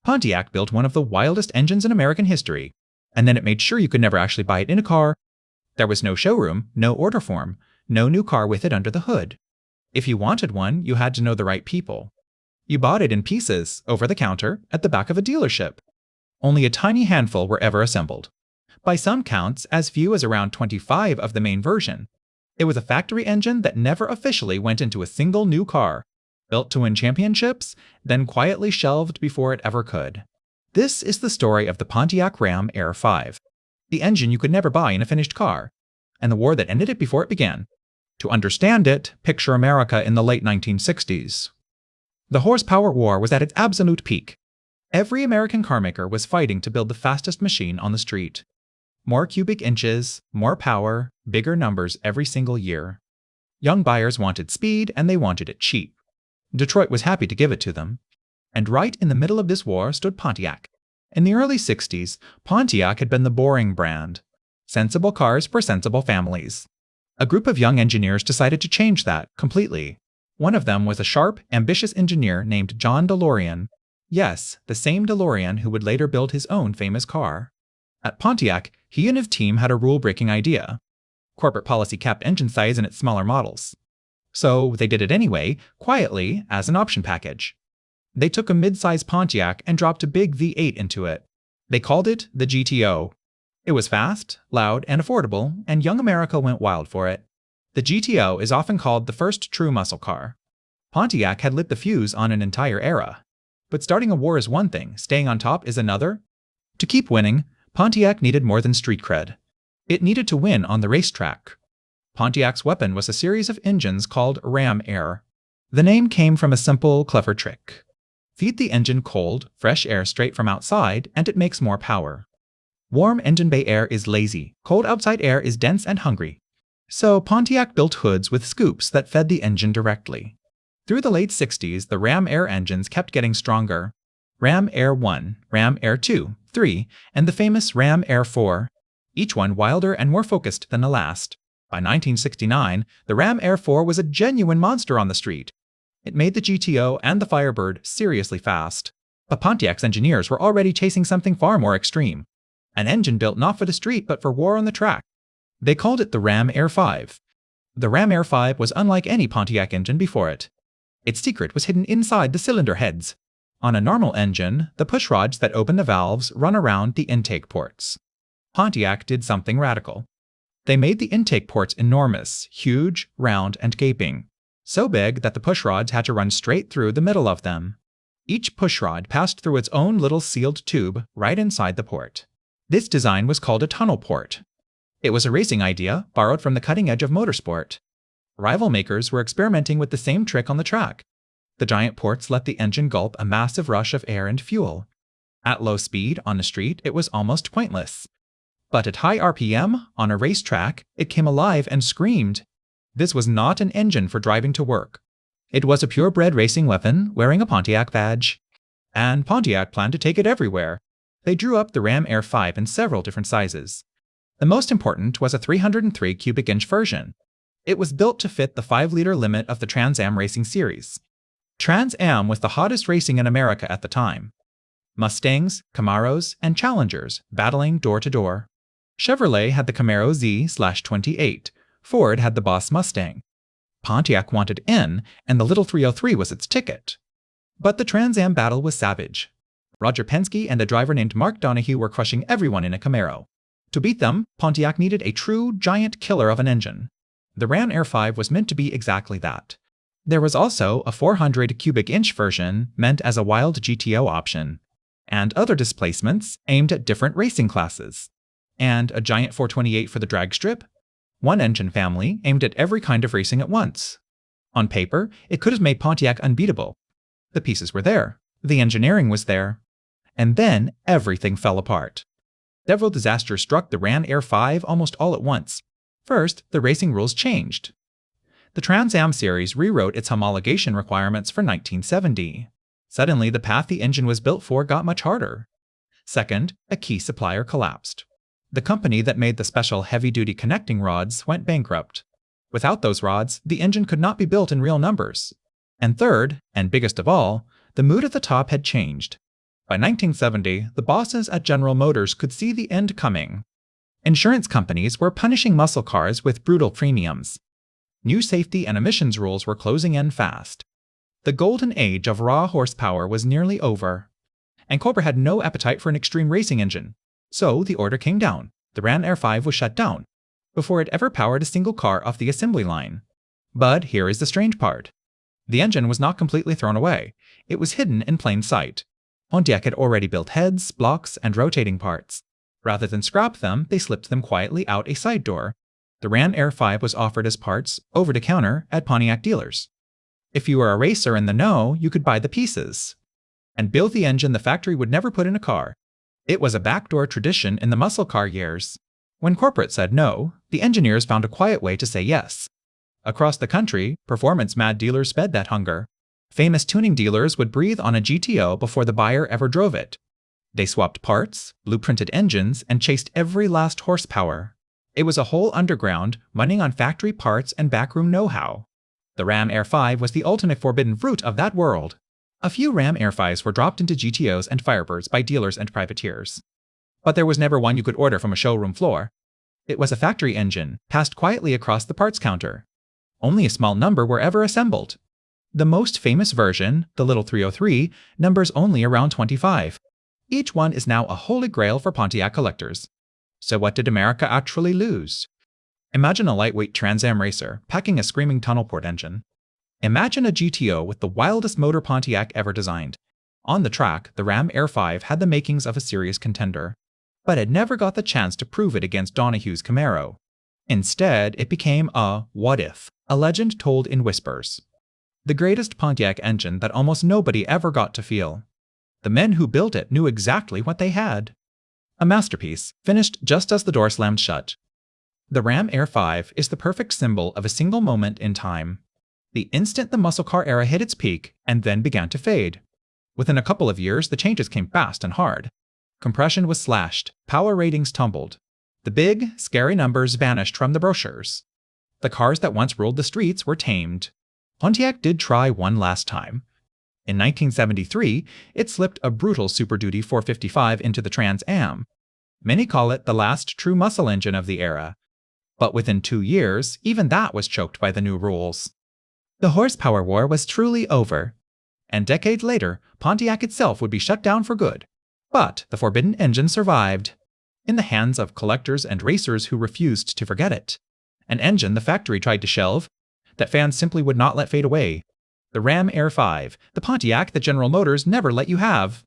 Pontiac built one of the wildest engines in American history, and then it made sure you could never actually buy it in a car. There was no showroom, no order form, no new car with it under the hood. If you wanted one, you had to know the right people. You bought it in pieces, over the counter, at the back of a dealership. Only a tiny handful were ever assembled. By some counts, as few as around 25 of the main version. It was a factory engine that never officially went into a single new car, built to win championships, then quietly shelved before it ever could. This is the story of the Pontiac Ram Air 5, the engine you could never buy in a finished car, and the war that ended it before it began. To understand it, picture America in the late 1960s. The horsepower war was at its absolute peak. Every American carmaker was fighting to build the fastest machine on the street. More cubic inches, more power, bigger numbers every single year. Young buyers wanted speed, and they wanted it cheap. Detroit was happy to give it to them. And right in the middle of this war stood Pontiac. In the early 60s, Pontiac had been the boring brand. Sensible cars for sensible families. A group of young engineers decided to change that completely. One of them was a sharp, ambitious engineer named John DeLorean. Yes, the same DeLorean who would later build his own famous car. At Pontiac, he and his team had a rule-breaking idea. Corporate policy capped engine size in its smaller models. So they did it anyway, quietly, as an option package. They took a mid-size Pontiac and dropped a big V8 into it. They called it the GTO. It was fast, loud, and affordable, and young America went wild for it. The GTO is often called the first true muscle car. Pontiac had lit the fuse on an entire era. But starting a war is one thing, staying on top is another. To keep winning, Pontiac needed more than street cred. It needed to win on the racetrack. Pontiac's weapon was a series of engines called Ram Air. The name came from a simple, clever trick. Feed the engine cold, fresh air straight from outside, and it makes more power. Warm engine bay air is lazy, cold outside air is dense and hungry. So Pontiac built hoods with scoops that fed the engine directly. Through the late 60s, the Ram Air engines kept getting stronger. Ram Air 1, Ram Air 2, 3, and the famous Ram Air 4, each one wilder and more focused than the last. By 1969, the Ram Air 4 was a genuine monster on the street. It made the GTO and the Firebird seriously fast. But Pontiac's engineers were already chasing something far more extreme. An engine built not for the street but for war on the track. They called it the Ram Air 5. The Ram Air 5 was unlike any Pontiac engine before it. Its secret was hidden inside the cylinder heads. On a normal engine, the pushrods that open the valves run around the intake ports. Pontiac did something radical. They made the intake ports enormous, huge, round, and gaping. So big that the pushrods had to run straight through the middle of them. Each pushrod passed through its own little sealed tube right inside the port. This design was called a tunnel port. It was a racing idea borrowed from the cutting edge of motorsport. Rival makers were experimenting with the same trick on the track. The giant ports let the engine gulp a massive rush of air and fuel. At low speed, on the street, it was almost pointless. But at high RPM, on a racetrack, it came alive and screamed. This was not an engine for driving to work. It was a purebred racing weapon wearing a Pontiac badge. And Pontiac planned to take it everywhere. They drew up the Ram Air 5 in several different sizes. The most important was a 303 cubic inch version. It was built to fit the 5-liter limit of the Trans Am racing series. Trans Am was the hottest racing in America at the time. Mustangs, Camaros, and Challengers battling door to door. Chevrolet had the Camaro Z/28. Ford had the Boss Mustang. Pontiac wanted in, and the little 303 was its ticket. But the Trans Am battle was savage. Roger Penske and a driver named Mark Donohue were crushing everyone in a Camaro. To beat them, Pontiac needed a true giant killer of an engine. The Ram Air 5 was meant to be exactly that. There was also a 400 cubic inch version meant as a wild GTO option, and other displacements aimed at different racing classes, and a giant 428 for the drag strip. One engine family aimed at every kind of racing at once. On paper, it could have made Pontiac unbeatable. The pieces were there. The engineering was there. And then everything fell apart. Several disasters struck the Ram Air 5 almost all at once. First, the racing rules changed. The Trans Am series rewrote its homologation requirements for 1970. Suddenly, the path the engine was built for got much harder. Second, a key supplier collapsed. The company that made the special heavy-duty connecting rods went bankrupt. Without those rods, the engine could not be built in real numbers. And third, and biggest of all, the mood at the top had changed. By 1970, the bosses at General Motors could see the end coming. Insurance companies were punishing muscle cars with brutal premiums. New safety and emissions rules were closing in fast. The golden age of raw horsepower was nearly over. And Cobra had no appetite for an extreme racing engine. So the order came down. The Ram Air 5 was shut down before it ever powered a single car off the assembly line. But here is the strange part. The engine was not completely thrown away. It was hidden in plain sight. Pontiac had already built heads, blocks, and rotating parts. Rather than scrap them, they slipped them quietly out a side door. The Ram Air 5 was offered as parts over the counter at Pontiac dealers. If you were a racer in the know, you could buy the pieces and build the engine the factory would never put in a car. It was a backdoor tradition in the muscle car years. When corporate said no, the engineers found a quiet way to say yes. Across the country, performance-mad dealers fed that hunger. Famous tuning dealers would breathe on a GTO before the buyer ever drove it. They swapped parts, blueprinted engines, and chased every last horsepower. It was a whole underground, running on factory parts and backroom know-how. The Ram Air 5 was the ultimate forbidden fruit of that world. A few Ram Air 5s were dropped into GTOs and Firebirds by dealers and privateers. But there was never one you could order from a showroom floor. It was a factory engine, passed quietly across the parts counter. Only a small number were ever assembled. The most famous version, the Little 303, numbers only around 25. Each one is now a holy grail for Pontiac collectors. So what did America actually lose? Imagine a lightweight Trans Am racer packing a screaming tunnel port engine. Imagine a GTO with the wildest motor Pontiac ever designed. On the track, the Ram Air 5 had the makings of a serious contender, but it never got the chance to prove it against Donahue's Camaro. Instead, it became a what if, a legend told in whispers. The greatest Pontiac engine that almost nobody ever got to feel. The men who built it knew exactly what they had. A masterpiece, finished just as the door slammed shut. The Ram Air 5 is the perfect symbol of a single moment in time. The instant the muscle car era hit its peak and then began to fade. Within a couple of years, the changes came fast and hard. Compression was slashed, power ratings tumbled. The big, scary numbers vanished from the brochures. The cars that once ruled the streets were tamed. Pontiac did try one last time. In 1973, it slipped a brutal Super Duty 455 into the Trans Am. Many call it the last true muscle engine of the era. But within 2 years, even that was choked by the new rules. The horsepower war was truly over. And decades later, Pontiac itself would be shut down for good. But the forbidden engine survived. In the hands of collectors and racers who refused to forget it. An engine the factory tried to shelve, that fans simply would not let fade away. The Ram Air 5, the Pontiac that General Motors never let you have.